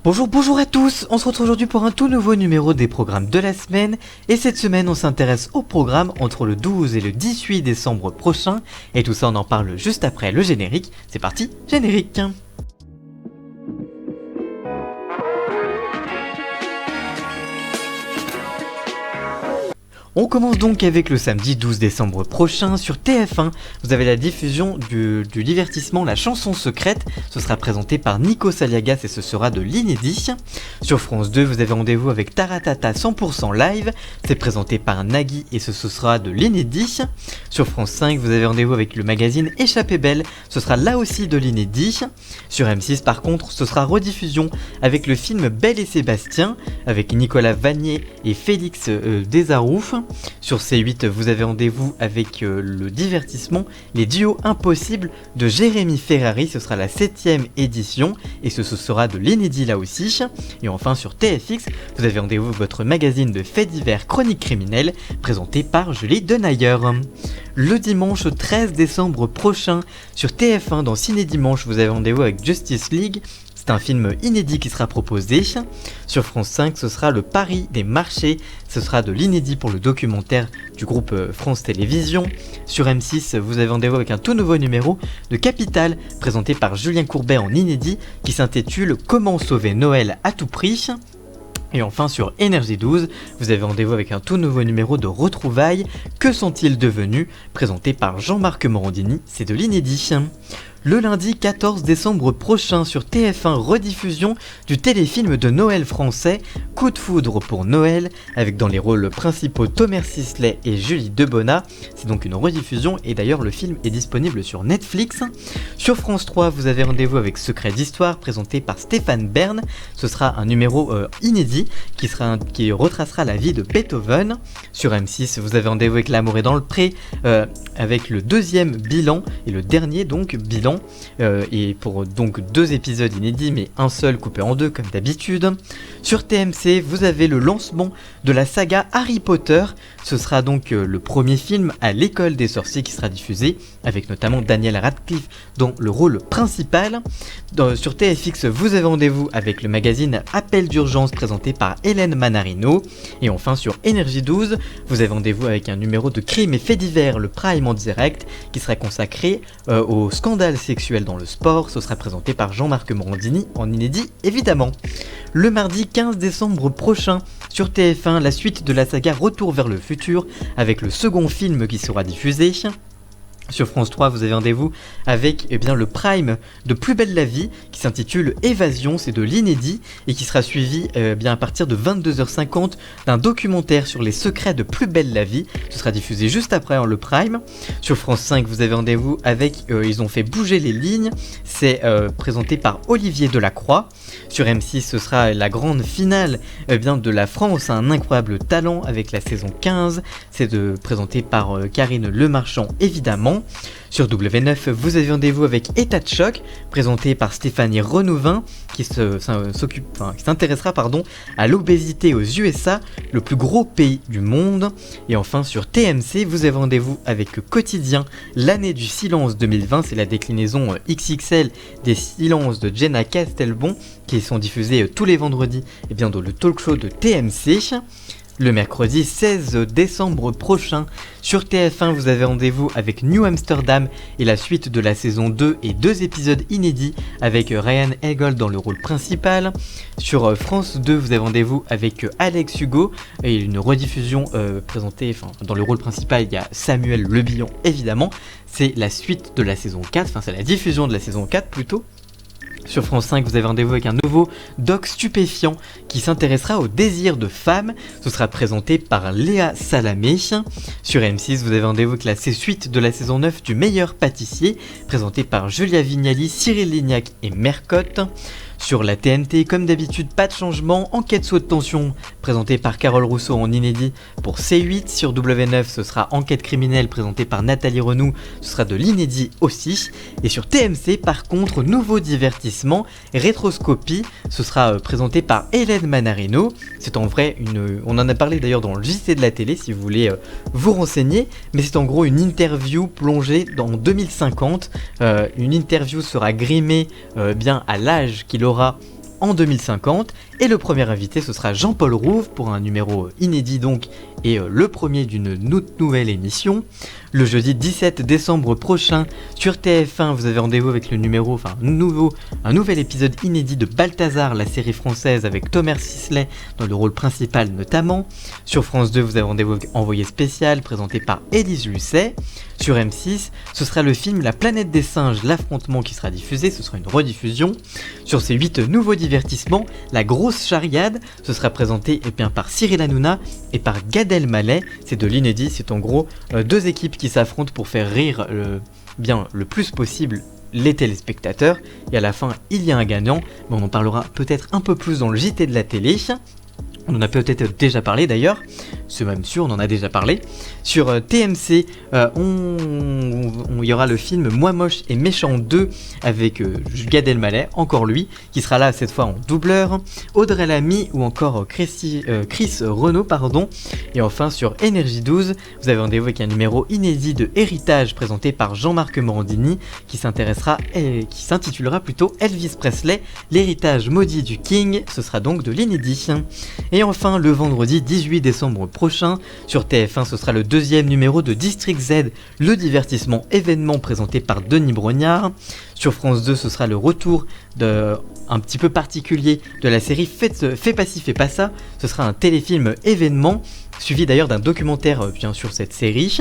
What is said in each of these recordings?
Bonjour à tous, on se retrouve aujourd'hui pour un tout nouveau numéro des programmes de la semaine et cette semaine on s'intéresse au programme entre le 12 et le 18 décembre prochain et tout ça on en parle juste après le générique. C'est parti, générique. On commence donc avec le samedi 12 décembre prochain sur TF1. Vous avez la diffusion du divertissement La Chanson Secrète. Ce sera présenté par Nico Saliagas et ce sera de l'inédit. Sur France 2, vous avez rendez-vous avec Taratata 100% live. C'est présenté par Nagui et ce sera de l'inédit. Sur France 5, vous avez rendez-vous avec le magazine Échappée Belle. Ce sera là aussi de l'inédit. Sur M6, par contre, ce sera rediffusion avec le film Belle et Sébastien avec Nicolas Vanier et Félix Desarouf. Sur C8, vous avez rendez-vous avec le divertissement Les Duos Impossibles de Jérémy Ferrari, ce sera la 7ème édition et ce sera de l'inédit là aussi. Et enfin sur TFX, vous avez rendez-vous votre magazine de faits divers Chroniques criminelles présenté par Julie Denayer. Le dimanche 13 décembre prochain sur TF1 dans Ciné Dimanche, vous avez rendez-vous avec Justice League. C'est un film inédit qui sera proposé. Sur France 5, ce sera le Paris des marchés. Ce sera de l'inédit pour le documentaire du groupe France Télévisions. Sur M6, vous avez rendez-vous avec un tout nouveau numéro de Capital, présenté par Julien Courbet en inédit, qui s'intitule Comment sauver Noël à tout prix. Et enfin sur Énergie 12, vous avez rendez-vous avec un tout nouveau numéro de Retrouvailles, Que sont-ils devenus, présenté par Jean-Marc Morandini, c'est de l'inédit. Le lundi 14 décembre prochain sur TF1, rediffusion du téléfilm de Noël français Coup de foudre pour Noël, avec dans les rôles principaux Thomas Sisley et Julie Debona. C'est donc une rediffusion et d'ailleurs le film est disponible sur Netflix. Sur France 3, vous avez rendez-vous avec Secret d'Histoire, présenté par Stéphane Bern. Ce sera un numéro inédit qui retracera la vie de Beethoven. Sur M6, vous avez rendez-vous avec L'amour est dans le pré, avec le deuxième bilan et le dernier donc bilan. Et pour donc 2 épisodes inédits mais un seul coupé en 2 comme d'habitude. Sur TMC, vous avez le lancement de la saga Harry Potter. Ce sera donc le premier film à l'école des sorciers qui sera diffusé avec notamment Daniel Radcliffe dans le rôle principal. Sur TFX, vous avez rendez-vous avec le magazine Appel d'urgence présenté par Hélène Manarino. Et enfin sur Énergie 12, vous avez rendez-vous avec un numéro de Crime et Faits divers, le Prime en direct, qui sera consacré au scandale sexuel dans le sport. Ce sera présenté par Jean-Marc Morandini en inédit évidemment. Le mardi 15 décembre prochain sur TF1, la suite de la saga Retour vers le futur avec le second film qui sera diffusé. Sur France 3, vous avez rendez-vous avec le prime de Plus belle la vie qui s'intitule Évasion, c'est de l'inédit et qui sera suivi à partir de 22h50 d'un documentaire sur les secrets de Plus belle la vie. Ce sera diffusé juste après le prime. Sur France 5, vous avez rendez-vous avec Ils ont fait bouger les lignes, c'est présenté par Olivier Delacroix. Sur M6, ce sera la grande finale de La France a un incroyable talent avec la saison 15, c'est présenté par Karine Lemarchand évidemment. Sur W9, vous avez rendez-vous avec État de choc, présenté par Stéphanie Renouvin, qui s'intéressera à l'obésité aux USA, le plus gros pays du monde. Et enfin sur TMC, vous avez rendez-vous avec Quotidien, l'année du silence 2020, c'est la déclinaison XXL des silences de Jenna Castelbon, qui sont diffusés tous les vendredis dans le talk show de TMC. Le mercredi 16 décembre prochain, sur TF1, vous avez rendez-vous avec New Amsterdam et la suite de la saison 2 et 2 épisodes inédits avec Ryan Eggold dans le rôle principal. Sur France 2, vous avez rendez-vous avec Alex Hugo et une rediffusion présentée, dans le rôle principal, il y a Samuel Le Bihan évidemment. C'est la suite de la saison 4, c'est la diffusion de la saison 4 plutôt. Sur France 5, vous avez rendez-vous avec un nouveau doc stupéfiant qui s'intéressera au désir de femme. Ce sera présenté par Léa Salamé. Sur M6, vous avez rendez-vous avec la suite de la saison 9 du meilleur pâtissier, présenté par Julia Vignali, Cyril Lignac et Mercotte. Sur la TNT, comme d'habitude, pas de changement, enquête sous haute tension, présentée par Carole Rousseau en inédit pour C8. Sur W9, ce sera enquête criminelle, présentée par Nathalie Renou, ce sera de l'inédit aussi. Et sur TMC, par contre, nouveau divertissement, rétroscopie, ce sera présenté par Hélène Manarino. C'est en vrai on en a parlé d'ailleurs dans le JT de la télé, si vous voulez vous renseigner, mais c'est en gros une interview plongée dans 2050. Une interview sera grimée à l'âge qu'il aura en 2050. Et le premier invité, ce sera Jean-Paul Rouve pour un numéro inédit donc, et le premier d'une nouvelle émission. Le jeudi 17 décembre prochain, sur TF1, vous avez rendez-vous avec le numéro, un nouvel épisode inédit de Balthazar, la série française avec Thomas Sisley dans le rôle principal notamment. Sur France 2, vous avez rendez-vous avec Envoyé spécial, présenté par Élise Lucet. Sur M6, ce sera le film La planète des singes, l'affrontement qui sera diffusé, ce sera une rediffusion. Sur ces 8 nouveaux divertissements, La grosse chariade, ce sera présenté par Cyril Hanouna et par Gad Elmaleh. C'est de l'inédit, c'est en gros deux équipes qui s'affrontent pour faire rire le plus possible les téléspectateurs. Et à la fin, il y a un gagnant, mais on en parlera peut-être un peu plus dans le JT de la télé. On en a peut-être déjà parlé d'ailleurs, c'est même sûr, on en a déjà parlé. Sur TMC, il y aura le film Moi moche et méchant 2 avec Gad Elmaleh, encore lui, qui sera là cette fois en doubleur, Audrey Lamy ou encore Chris Renaud, pardon. Et enfin sur Énergie 12, vous avez rendez-vous avec un numéro inédit de Héritage présenté par Jean-Marc Morandini qui s'intitulera plutôt Elvis Presley, l'héritage maudit du King. Ce sera donc de l'inédit. Et enfin, le vendredi 18 décembre prochain, sur TF1, ce sera le deuxième numéro de District Z, le divertissement événement présenté par Denis Brognard. Sur France 2, ce sera le retour un petit peu particulier de la série Fais pas ci, fais pas ça. Ce sera un téléfilm événement, suivi d'ailleurs d'un documentaire sur cette série.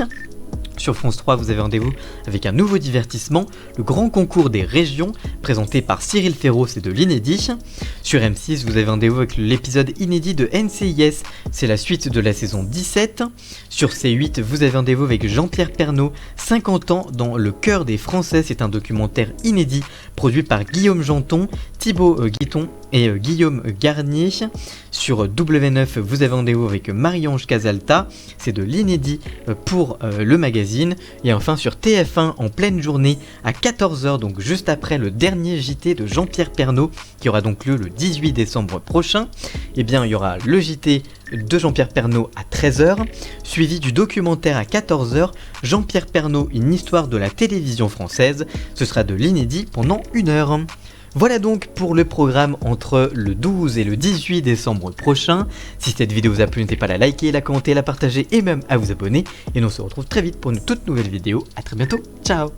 Sur France 3, vous avez rendez-vous avec un nouveau divertissement, le grand concours des régions, présenté par Cyril Ferraud, c'est de l'inédit. Sur M6, vous avez rendez-vous avec l'épisode inédit de NCIS, c'est la suite de la saison 17. Sur C8, vous avez rendez-vous avec Jean-Pierre Pernaut, 50 ans dans le cœur des Français, c'est un documentaire inédit, produit par Guillaume Janton, Thibaut Guiton et Guillaume Garnier. Sur W9, vous avez rendez-vous avec Marie-Ange Casalta, c'est de l'inédit pour le magazine. Et enfin sur TF1 en pleine journée à 14h, donc juste après le dernier JT de Jean-Pierre Pernaut qui aura donc lieu le 18 décembre prochain, il y aura le JT de Jean-Pierre Pernaut à 13h, suivi du documentaire à 14h, Jean-Pierre Pernaut, une histoire de la télévision française. Ce sera de l'inédit pendant 1 heure. Voilà donc pour le programme entre le 12 et le 18 décembre prochain. Si cette vidéo vous a plu, n'hésitez pas à la liker, la commenter, la partager et même à vous abonner. Et nous on se retrouve très vite pour une toute nouvelle vidéo. A très bientôt, ciao.